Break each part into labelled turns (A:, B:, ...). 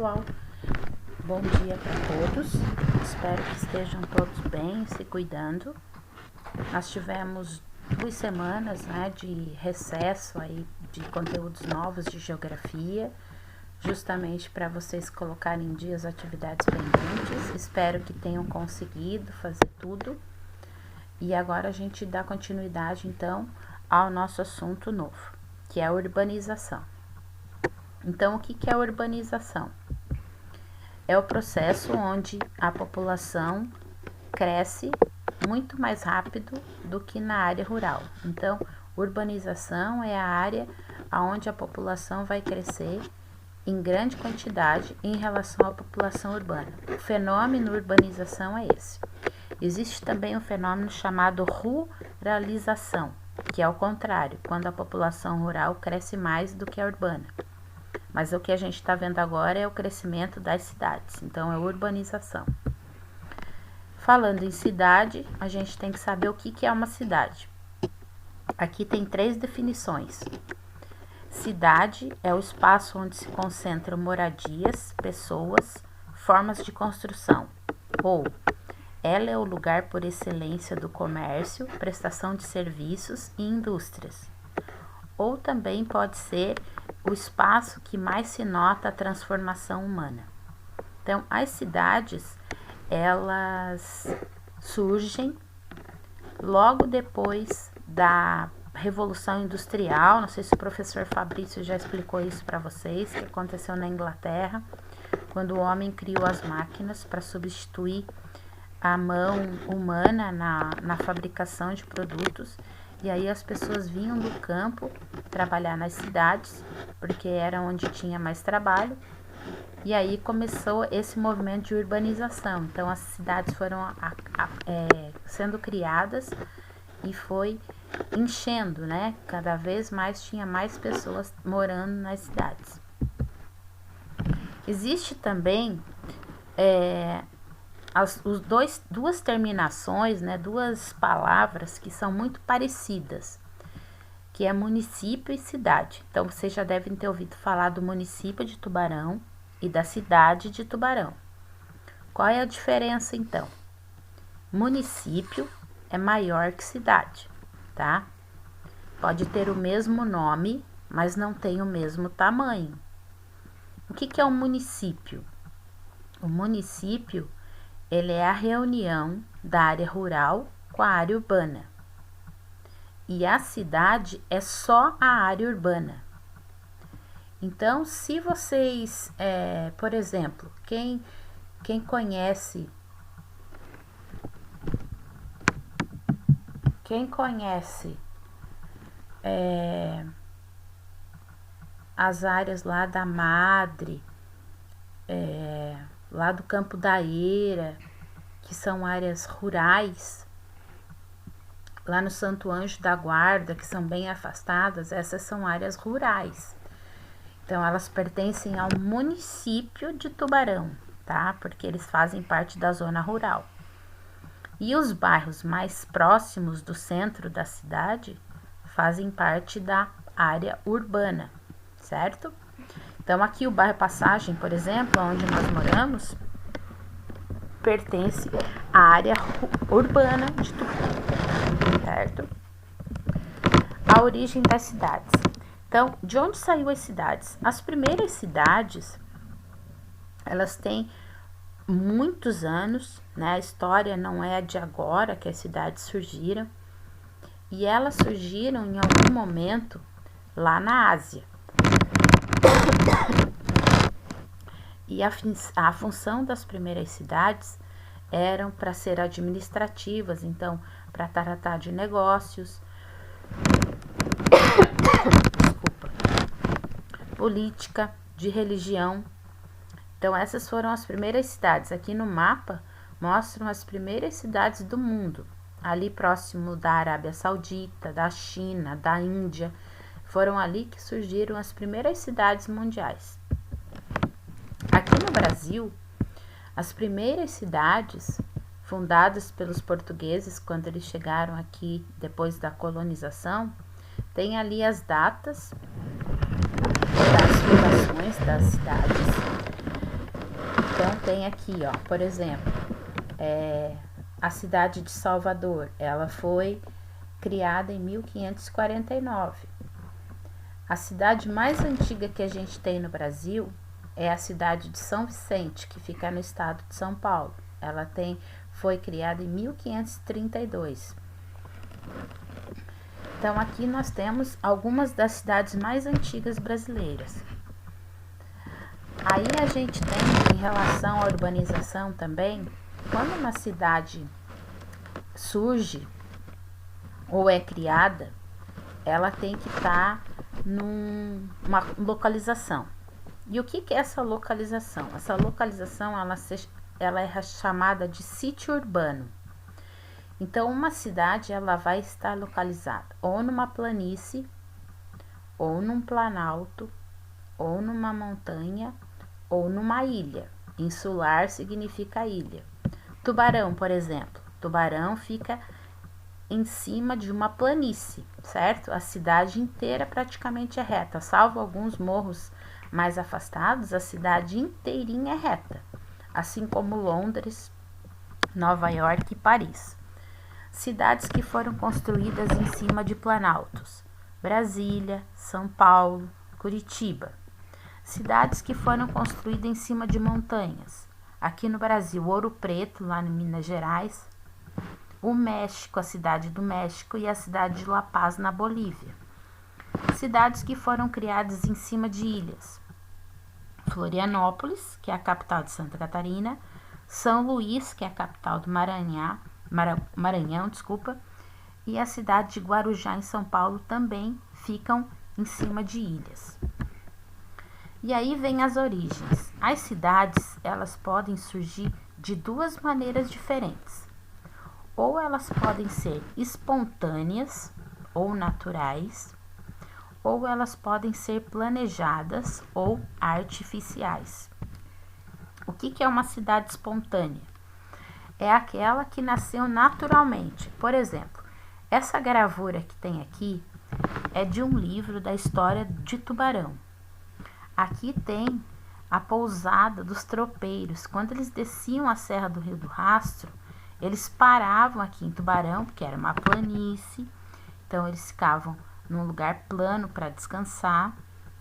A: pessoal, bom dia para todos, espero que estejam todos bem, se cuidando. Nós tivemos 2 semanas, de recesso aí de conteúdos novos de geografia, justamente para vocês colocarem em dia as atividades pendentes. Espero que tenham conseguido fazer tudo. E agora a gente dá continuidade então ao nosso assunto novo, que é a urbanização. Então, o que é a urbanização? É o processo onde a população cresce muito mais rápido do que na área rural. Então, urbanização é a área onde a população vai crescer em grande quantidade em relação à população urbana. O fenômeno urbanização é esse. Existe também um fenômeno chamado ruralização, que é o contrário, quando a população rural cresce mais do que a urbana. Mas o que a gente está vendo agora é o crescimento das cidades, então é urbanização. Falando em cidade, a gente tem que saber o que é uma cidade. Aqui tem 3 definições. Cidade é o espaço onde se concentram moradias, pessoas, formas de construção, ou ela é o lugar por excelência do comércio, prestação de serviços e indústrias. Ou também pode ser o espaço que mais se nota a transformação humana. Então, as cidades, elas surgem logo depois da Revolução Industrial. Não sei se o professor Fabrício já explicou isso para vocês, que aconteceu na Inglaterra, quando o homem criou as máquinas para substituir a mão humana na fabricação de produtos. E aí as pessoas vinham do campo trabalhar nas cidades, porque era onde tinha mais trabalho. E aí começou esse movimento de urbanização. Então as cidades foram sendo criadas e foi enchendo, Cada vez mais tinha mais pessoas morando nas cidades. Existe também duas terminações, duas palavras que são muito parecidas, que é município e cidade. Então, vocês já devem ter ouvido falar do município de Tubarão e da cidade de Tubarão. Qual é a diferença, então? Município é maior que cidade, tá? Pode ter o mesmo nome, mas não tem o mesmo tamanho. O que é um município? O município ele é a reunião da área rural com a área urbana. E a cidade é só a área urbana. Então, se vocês, por exemplo, quem conhece as áreas lá da Madre, lá do Campo da Eira, que são áreas rurais, lá no Santo Anjo da Guarda, que são bem afastadas, essas são áreas rurais. Então, elas pertencem ao município de Tubarão, tá? Porque eles fazem parte da zona rural. E os bairros mais próximos do centro da cidade fazem parte da área urbana, certo? Então, aqui o bairro Passagem, por exemplo, onde nós moramos, pertence à área urbana de Tubarão, certo? A origem das cidades. Então, de onde saiu as cidades? As primeiras cidades, elas têm muitos anos, A história não é de agora que as cidades surgiram, e elas surgiram em algum momento lá na Ásia. E a função das primeiras cidades eram para ser administrativas, então para tratar de negócios, política, de religião. Então essas foram as primeiras cidades. Aqui no mapa mostram as primeiras cidades do mundo, ali próximo da Arábia Saudita, da China, da Índia. Foram ali que surgiram as primeiras cidades mundiais. Aqui no Brasil, as primeiras cidades fundadas pelos portugueses quando eles chegaram aqui depois da colonização, tem ali as datas das fundações das cidades Então tem aqui, ó, por exemplo, a cidade de Salvador, ela foi criada em 1549. A cidade mais antiga que a gente tem no Brasil é a cidade de São Vicente, que fica no estado de São Paulo. Ela foi criada em 1532. Então aqui nós temos algumas das cidades mais antigas brasileiras. Aí a gente tem, em relação à urbanização também, quando uma cidade surge ou é criada, ela tem que estar numa localização. E o que é essa localização? Essa localização ela é chamada de sítio urbano. Então, uma cidade ela vai estar localizada ou numa planície, ou num planalto, ou numa montanha, ou numa ilha. Insular significa ilha. Tubarão, por exemplo. Tubarão fica em cima de uma planície, certo? A cidade inteira praticamente é reta, salvo alguns morros mais afastados, a cidade inteirinha é reta, assim como Londres, Nova York e Paris. Cidades que foram construídas em cima de planaltos: Brasília, São Paulo, Curitiba. Cidades que foram construídas em cima de montanhas: aqui no Brasil, Ouro Preto, lá em Minas Gerais, o México, a cidade do México, e a cidade de La Paz, na Bolívia. Cidades que foram criadas em cima de ilhas: Florianópolis, que é a capital de Santa Catarina, São Luís, que é a capital do Maranhão, e a cidade de Guarujá, em São Paulo, também ficam em cima de ilhas. E aí vem as origens. As cidades, elas podem surgir de duas maneiras diferentes. Ou elas podem ser espontâneas ou naturais, ou elas podem ser planejadas ou artificiais. O que é uma cidade espontânea? É aquela que nasceu naturalmente. Por exemplo, essa gravura que tem aqui é de um livro da história de Tubarão. Aqui tem a pousada dos tropeiros. Quando eles desciam a Serra do Rio do Rastro, eles paravam aqui em Tubarão, porque era uma planície. Então eles ficavam num lugar plano para descansar,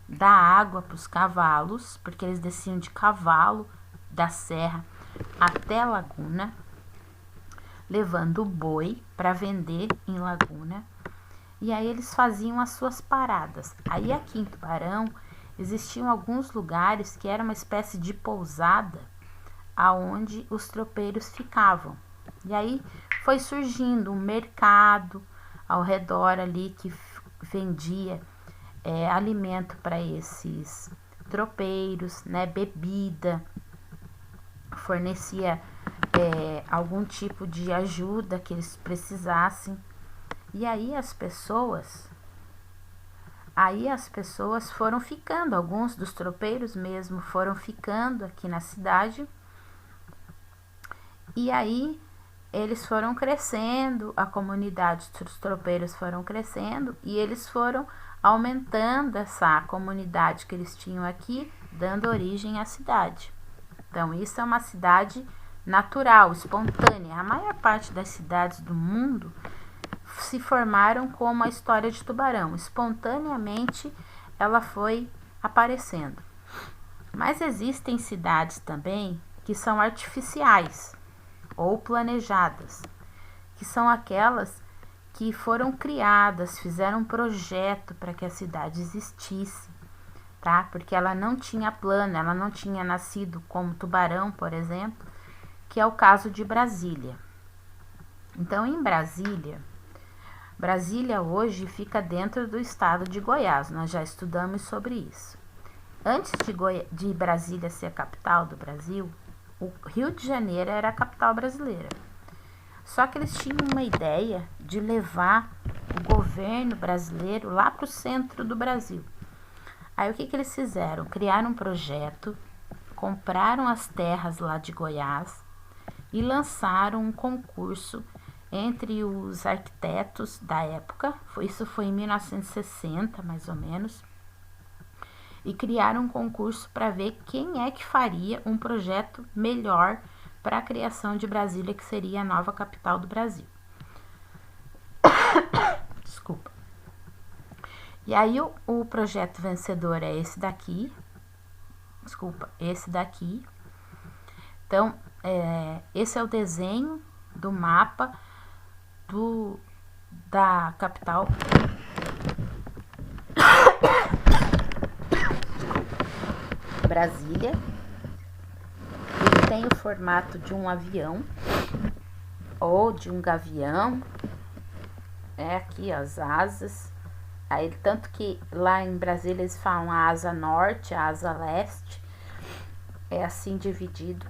A: dar água para os cavalos, porque eles desciam de cavalo da serra até a laguna, levando o boi para vender em Laguna, e aí eles faziam as suas paradas. Aí aqui em Tubarão existiam alguns lugares que era uma espécie de pousada aonde os tropeiros ficavam. E aí foi surgindo um mercado ao redor ali que vendia alimento para esses tropeiros, né, bebida, fornecia algum tipo de ajuda que eles precisassem. E aí as pessoas foram ficando, alguns dos tropeiros mesmo foram ficando aqui na cidade. E aí eles foram crescendo, a comunidade dos tropeiros foram crescendo e eles foram aumentando essa comunidade que eles tinham aqui, dando origem à cidade. Então, isso é uma cidade natural, espontânea. A maior parte das cidades do mundo se formaram como a história de Tubarão. Espontaneamente, ela foi aparecendo. Mas existem cidades também que são artificiais ou planejadas, que são aquelas que foram criadas, fizeram um projeto para que a cidade existisse, tá? Porque ela não tinha plano, ela não tinha nascido como Tubarão, por exemplo, que é o caso de Brasília. Então, em Brasília hoje fica dentro do estado de Goiás, nós já estudamos sobre isso. Antes de Brasília ser a capital do Brasil, o Rio de Janeiro era a capital brasileira. Só que eles tinham uma ideia de levar o governo brasileiro lá para o centro do Brasil. Aí o que eles fizeram? Criaram um projeto, compraram as terras lá de Goiás e lançaram um concurso entre os arquitetos da época. Isso foi em 1960, mais ou menos. e criaram um concurso para ver quem é que faria um projeto melhor para a criação de Brasília, que seria a nova capital do Brasil. Desculpa. E aí o projeto vencedor é esse daqui. Esse daqui. Então, esse é o desenho do mapa da capital Brasília. Ele tem o formato de um avião ou de um gavião. Aqui as asas. Aí, tanto que lá em Brasília eles falam a asa norte, a asa leste. É assim dividido.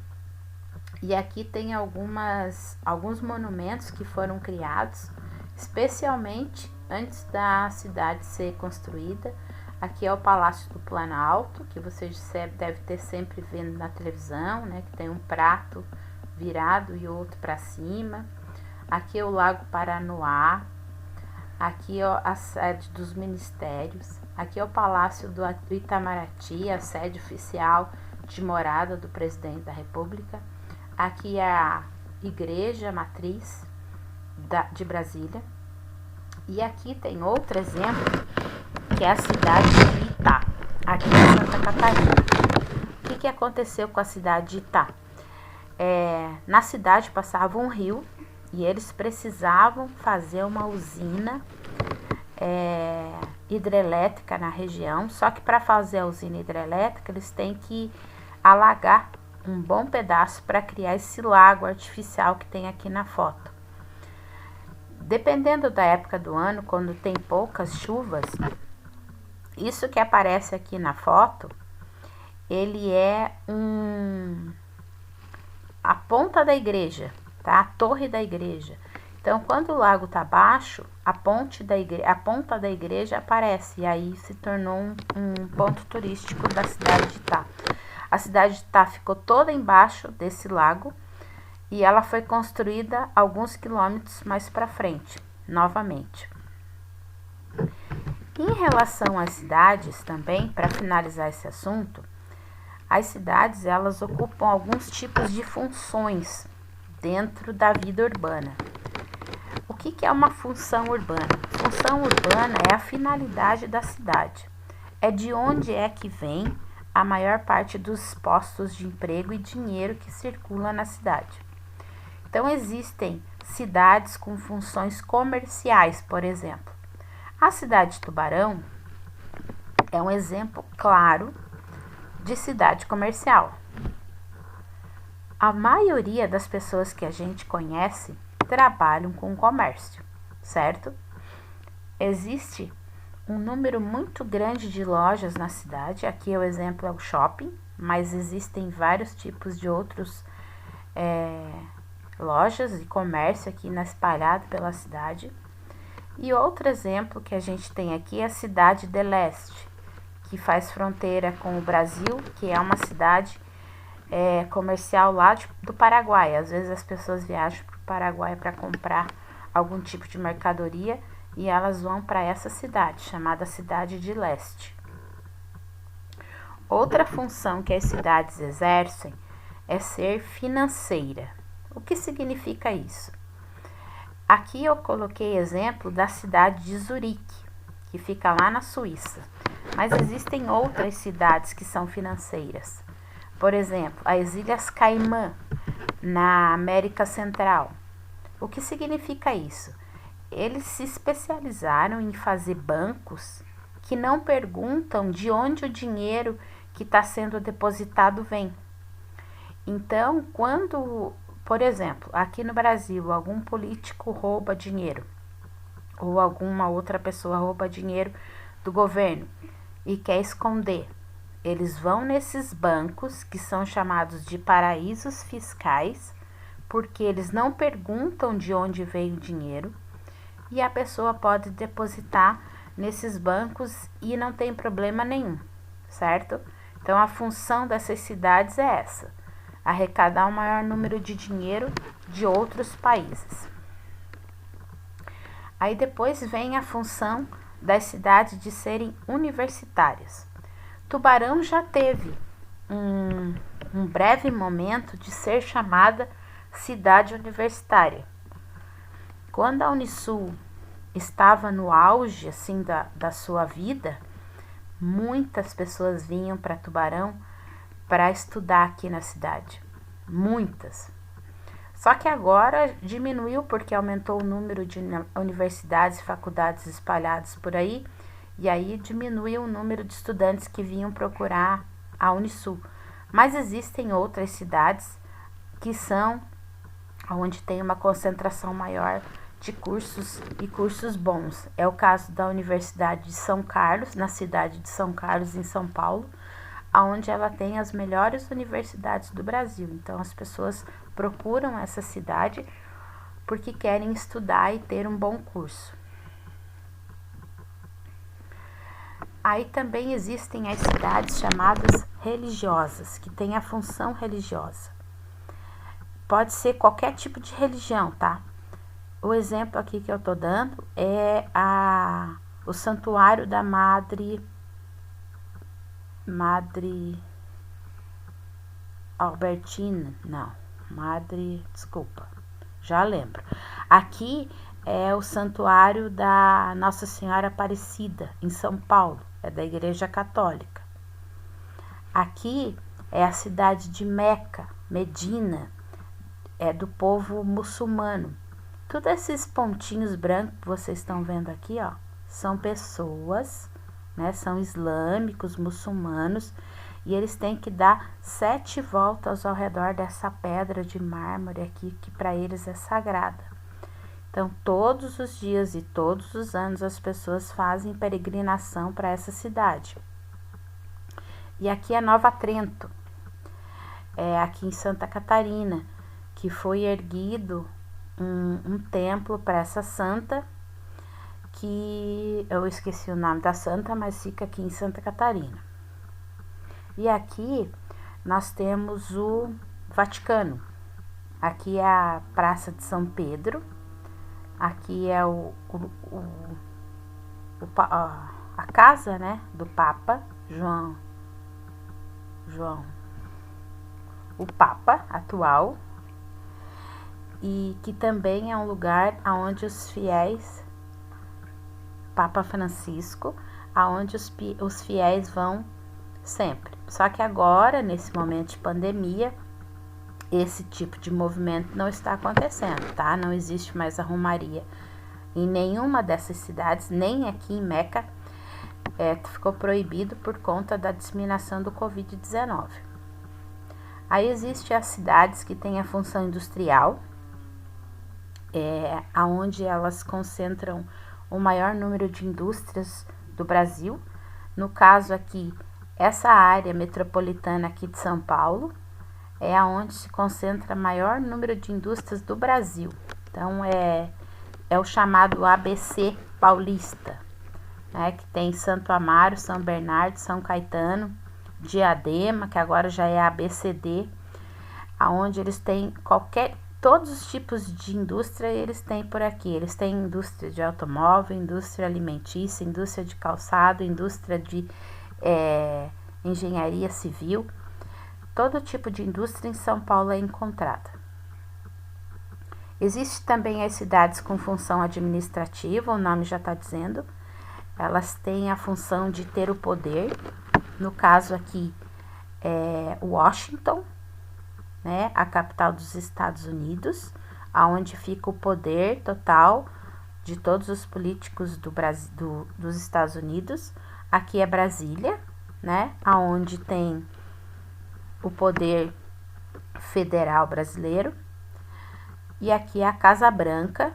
A: E aqui tem alguns monumentos que foram criados, especialmente antes da cidade ser construída. Aqui é o Palácio do Planalto, que você deve ter sempre vendo na televisão, né? Que tem um prato virado e outro para cima. Aqui é o Lago Paranoá. Aqui é a sede dos ministérios. Aqui é o Palácio do Itamaraty, a sede oficial de morada do presidente da República. Aqui é a Igreja Matriz de Brasília. E aqui tem outro exemplo, que é a cidade de Itá, aqui em Santa Catarina. O que aconteceu com a cidade de Itá? Na cidade passava um rio e eles precisavam fazer uma usina hidrelétrica na região. Só que para fazer a usina hidrelétrica eles têm que alagar um bom pedaço para criar esse lago artificial que tem aqui na foto. Dependendo da época do ano, quando tem poucas chuvas, isso que aparece aqui na foto, ele é a ponta da igreja, tá? A torre da igreja. Então, quando o lago tá baixo, a ponta da igreja aparece, e aí se tornou um ponto turístico da cidade de Itá. A cidade de Itá ficou toda embaixo desse lago e ela foi construída alguns quilômetros mais para frente, novamente. Em relação às cidades também, para finalizar esse assunto, as cidades elas ocupam alguns tipos de funções dentro da vida urbana. O que é uma função urbana? Função urbana é a finalidade da cidade. É de onde é que vem a maior parte dos postos de emprego e dinheiro que circula na cidade. Então, existem cidades com funções comerciais, por exemplo. A cidade de Tubarão é um exemplo claro de cidade comercial. A maioria das pessoas que a gente conhece trabalham com comércio, certo? Existe um número muito grande de lojas na cidade. Aqui o exemplo é o shopping, mas existem vários tipos de outros lojas e comércio aqui espalhado pela cidade. E outro exemplo que a gente tem aqui é a cidade de Leste, que faz fronteira com o Brasil, que é uma cidade comercial lá do Paraguai. Às vezes as pessoas viajam para o Paraguai para comprar algum tipo de mercadoria e elas vão para essa cidade, chamada Cidade de Leste. Outra função que as cidades exercem é ser financeira. O que significa isso? Aqui eu coloquei exemplo da cidade de Zurique, que fica lá na Suíça. Mas existem outras cidades que são financeiras. Por exemplo, as Ilhas Caimã, na América Central. O que significa isso? Eles se especializaram em fazer bancos que não perguntam de onde o dinheiro que está sendo depositado vem. Então, quando, por exemplo, aqui no Brasil, algum político rouba dinheiro ou alguma outra pessoa rouba dinheiro do governo e quer esconder, eles vão nesses bancos que são chamados de paraísos fiscais, porque eles não perguntam de onde veio o dinheiro e a pessoa pode depositar nesses bancos e não tem problema nenhum, certo? Então, a função dessas cidades é essa: arrecadar um maior número de dinheiro de outros países. Aí depois vem a função das cidades de serem universitárias. Tubarão já teve um breve momento de ser chamada cidade universitária. Quando a Unisul estava no auge assim da sua vida, muitas pessoas vinham para Tubarão para estudar aqui na cidade. Muitas. Só que agora diminuiu porque aumentou o número de universidades e faculdades espalhadas por aí, e aí diminuiu o número de estudantes que vinham procurar a Unisul. Mas existem outras cidades que são onde tem uma concentração maior de cursos e cursos bons. É o caso da Universidade de São Carlos, na cidade de São Carlos, em São Paulo, onde ela tem as melhores universidades do Brasil. Então, as pessoas procuram essa cidade porque querem estudar e ter um bom curso. Aí também existem as cidades chamadas religiosas, que têm a função religiosa. Pode ser qualquer tipo de religião, tá? O exemplo aqui que eu tô dando é o santuário da Madre Albertina, desculpa, já lembro. Aqui é o santuário da Nossa Senhora Aparecida, em São Paulo, é da Igreja Católica. Aqui é a cidade de Meca, Medina, é do povo muçulmano. Todos esses pontinhos brancos que vocês estão vendo aqui, ó, são pessoas, né, são islâmicos, muçulmanos, e eles têm que dar 7 voltas ao redor dessa pedra de mármore aqui, que para eles é sagrada. Então, todos os dias e todos os anos as pessoas fazem peregrinação para essa cidade. E aqui é Nova Trento, aqui em Santa Catarina, que foi erguido um templo para essa santa, que eu esqueci o nome da santa, mas fica aqui em Santa Catarina. E aqui nós temos o Vaticano. Aqui é a Praça de São Pedro. Aqui é a casa, né, do Papa João, o Papa atual, e que também é um lugar onde os fiéis, Papa Francisco, aonde os fiéis vão sempre. Só que agora, nesse momento de pandemia, esse tipo de movimento não está acontecendo, tá? Não existe mais a romaria em nenhuma dessas cidades, nem aqui em Meca, ficou proibido por conta da disseminação do Covid-19. Aí existem as cidades que têm a função industrial, aonde elas concentram o maior número de indústrias do Brasil. No caso aqui, essa área metropolitana aqui de São Paulo é aonde se concentra o maior número de indústrias do Brasil. Então, é o chamado ABC paulista, né, que tem Santo Amaro, São Bernardo, São Caetano, Diadema, que agora já é ABCD, aonde eles têm todos os tipos de indústria eles têm por aqui. Eles têm indústria de automóvel, indústria alimentícia, indústria de calçado, indústria de engenharia civil. Todo tipo de indústria em São Paulo é encontrada. Existe também as cidades com função administrativa, o nome já está dizendo. Elas têm a função de ter o poder. No caso aqui é Washington, né, a capital dos Estados Unidos, aonde fica o poder total de todos os políticos dos Estados Unidos. Aqui é Brasília, né, aonde tem o poder federal brasileiro. E aqui é a Casa Branca,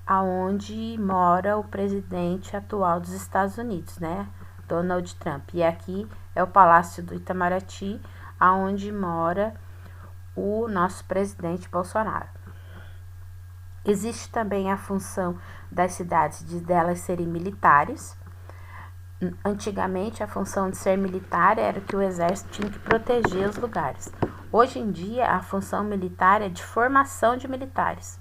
A: aonde mora o presidente atual dos Estados Unidos, né, Donald Trump. E aqui é o Palácio do Itamaraty, aonde mora o nosso presidente Bolsonaro. Existe também a função das cidades delas serem militares. Antigamente, a função de ser militar era que o exército tinha que proteger os lugares. Hoje em dia, a função militar é de formação de militares.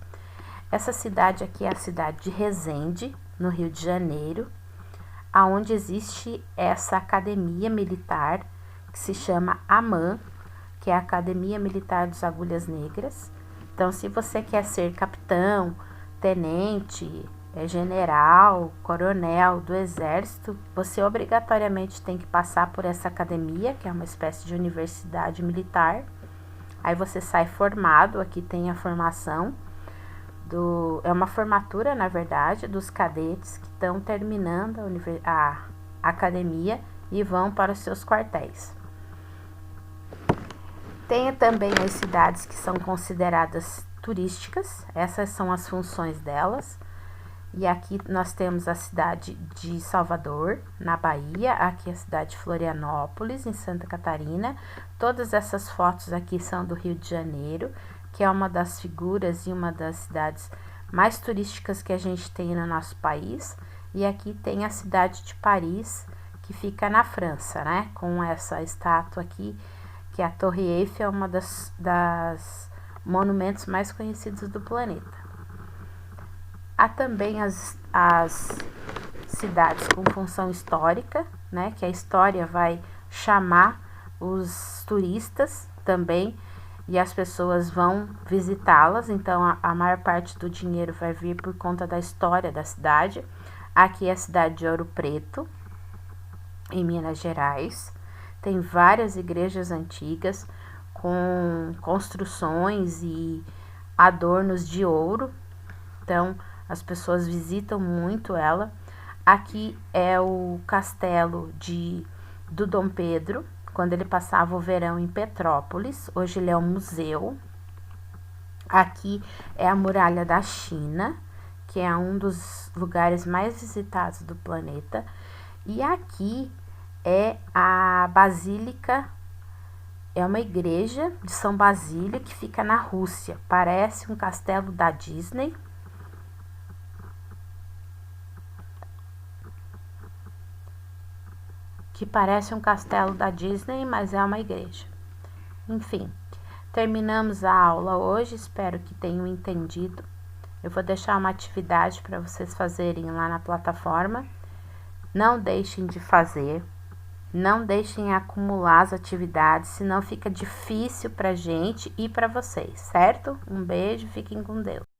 A: Essa cidade aqui é a cidade de Resende, no Rio de Janeiro, aonde existe essa academia militar que se chama AMAN, que é a Academia Militar dos Agulhas Negras. Então, se você quer ser capitão, tenente, general, coronel do exército, você obrigatoriamente tem que passar por essa academia, que é uma espécie de universidade militar. Aí você sai formado, aqui tem a formação, é uma formatura, na verdade, dos cadetes que estão terminando a academia e vão para os seus quartéis. Tem também as cidades que são consideradas turísticas, essas são as funções delas. E aqui nós temos a cidade de Salvador, na Bahia, aqui a cidade de Florianópolis, em Santa Catarina. Todas essas fotos aqui são do Rio de Janeiro, que é uma das figuras e uma das cidades mais turísticas que a gente tem no nosso país. E aqui tem a cidade de Paris, que fica na França, né? Com essa estátua aqui, que a Torre Eiffel é uma das monumentos mais conhecidos do planeta. Há também as cidades com função histórica, né? Que a história vai chamar os turistas também e as pessoas vão visitá-las. Então, a maior parte do dinheiro vai vir por conta da história da cidade. Aqui é a cidade de Ouro Preto, em Minas Gerais. Tem várias igrejas antigas com construções e adornos de ouro. Então, as pessoas visitam muito ela. Aqui é o castelo do Dom Pedro, quando ele passava o verão em Petrópolis. Hoje ele é um museu. Aqui é a Muralha da China, que é um dos lugares mais visitados do planeta. E aqui é a Basílica, é uma igreja de São Basílio que fica na Rússia. Parece um castelo da Disney. Mas é uma igreja. Enfim, terminamos a aula hoje, espero que tenham entendido. Eu vou deixar uma atividade para vocês fazerem lá na plataforma. Não deixem de fazer, não deixem acumular as atividades, senão fica difícil pra gente e para vocês, certo? Um beijo, fiquem com Deus.